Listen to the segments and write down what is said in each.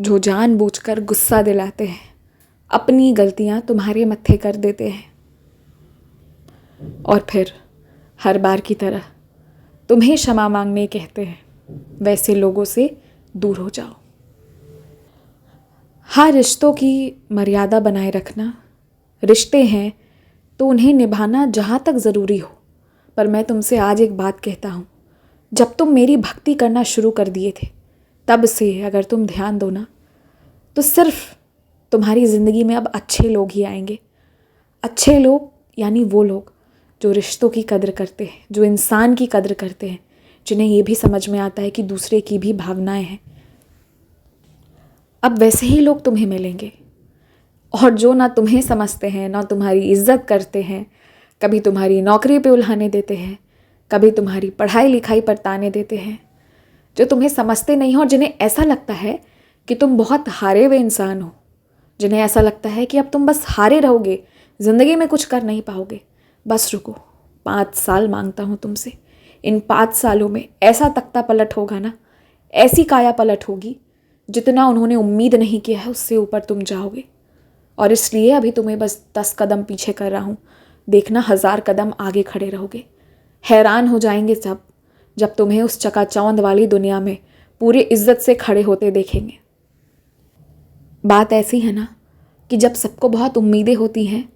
जो जानबूझकर गुस्सा दिलाते हैं, अपनी गलतियां तुम्हारे मत्थे कर देते हैं और फिर हर बार की तरह तुम्हें क्षमा मांगने कहते हैं, वैसे लोगों से दूर हो जाओ। हाँ, रिश्तों की मर्यादा बनाए रखना, रिश्ते हैं तो उन्हें निभाना जहाँ तक ज़रूरी हो। पर मैं तुमसे आज एक बात कहता हूँ, जब तुम मेरी भक्ति करना शुरू कर दिए थे तब से अगर तुम ध्यान दो ना, तो सिर्फ तुम्हारी ज़िंदगी में अब अच्छे लोग ही आएंगे। अच्छे लोग यानी वो लोग जो रिश्तों की कदर करते हैं, जो इंसान की कदर करते हैं, जिन्हें ये भी समझ में आता है कि दूसरे की भी भावनाएं हैं। अब वैसे ही लोग तुम्हें मिलेंगे, और जो ना तुम्हें समझते हैं, ना तुम्हारी इज्जत करते हैं, कभी तुम्हारी नौकरी पे उल्हाने देते हैं, कभी तुम्हारी पढ़ाई लिखाई पर ताने देते हैं, जो तुम्हें समझते नहीं हो और जिन्हें ऐसा लगता है कि तुम बहुत हारे हुए इंसान हो, जिन्हें ऐसा लगता है कि अब तुम बस हारे रहोगे, ज़िंदगी में कुछ कर नहीं पाओगे। बस रुको, 5 साल मांगता हूँ तुमसे। इन 5 सालों में ऐसा तख्ता पलट होगा ना, ऐसी काया पलट होगी, जितना उन्होंने उम्मीद नहीं किया है उससे ऊपर तुम जाओगे। और इसलिए अभी तुम्हें बस 10 कदम पीछे कर रहा हूँ, देखना 1000 कदम आगे खड़े रहोगे। हैरान हो जाएंगे सब जब तुम्हें उस चकाचौंध वाली दुनिया में पूरी इज्जत से खड़े होते देखेंगे। बात ऐसी है ना कि जब सबको बहुत उम्मीदें होती हैं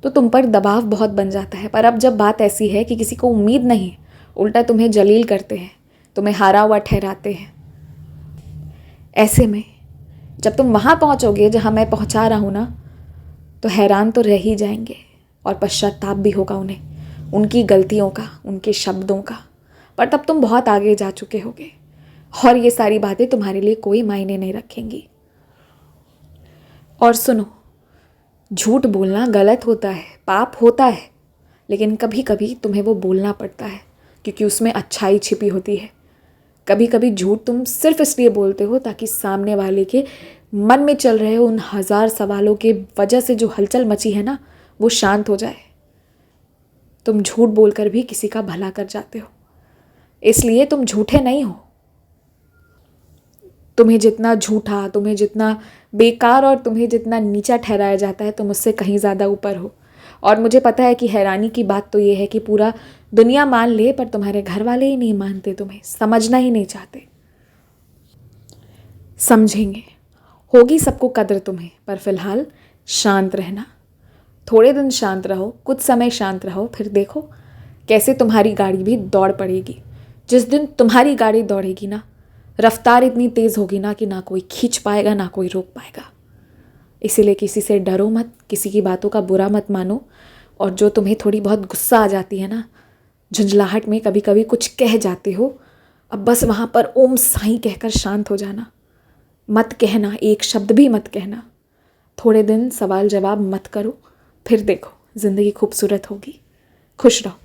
तो तुम पर दबाव बहुत बन जाता है, पर अब जब बात ऐसी है कि किसी को उम्मीद नहीं, उल्टा तुम्हें जलील करते हैं, तुम्हें हारा हुआ ठहराते हैं, ऐसे में जब तुम वहाँ पहुँचोगे जहाँ मैं पहुँचा रहा हूँ ना, तो हैरान तो रह ही जाएंगे और पश्चाताप भी होगा उन्हें, उनकी गलतियों का, उनके शब्दों का। पर तब तुम बहुत आगे जा चुके होगे और ये सारी बातें तुम्हारे लिए कोई मायने नहीं रखेंगी। और सुनो, झूठ बोलना गलत होता है, पाप होता है, लेकिन कभी कभी तुम्हें वो बोलना पड़ता है क्योंकि उसमें अच्छाई छिपी होती है। कभी कभी झूठ तुम सिर्फ इसलिए बोलते हो ताकि सामने वाले के मन में चल रहे उन 1000 सवालों के वजह से जो हलचल मची है ना, वो शांत हो जाए। तुम झूठ बोलकर भी किसी का भला कर जाते हो, इसलिए तुम झूठे नहीं हो। तुम्हें जितना झूठा, तुम्हें जितना बेकार और तुम्हें जितना नीचा ठहराया जाता है, तुम उससे कहीं ज़्यादा ऊपर हो। और मुझे पता है कि हैरानी की बात तो ये है कि पूरा दुनिया मान ले, पर तुम्हारे घर वाले ही नहीं मानते, तुम्हें समझना ही नहीं चाहते। समझेंगे, होगी सबको कद्र तुम्हें, पर फिलहाल शांत रहना। थोड़े दिन शांत रहो, कुछ समय शांत रहो, फिर देखो कैसे तुम्हारी गाड़ी भी दौड़ पड़ेगी। जिस दिन तुम्हारी गाड़ी दौड़ेगी ना, रफ्तार इतनी तेज़ होगी ना कि ना कोई खींच पाएगा, ना कोई रोक पाएगा। इसीलिए किसी से डरो मत, किसी की बातों का बुरा मत मानो। और जो तुम्हें थोड़ी बहुत गुस्सा आ जाती है ना, झुंझलाहट में कभी कभी कुछ कह जाते हो, अब बस वहाँ पर ओम साईं कहकर शांत हो जाना। मत कहना, एक शब्द भी मत कहना। थोड़े दिन सवाल जवाब मत करो, फिर देखो ज़िंदगी खूबसूरत होगी। खुश रहो।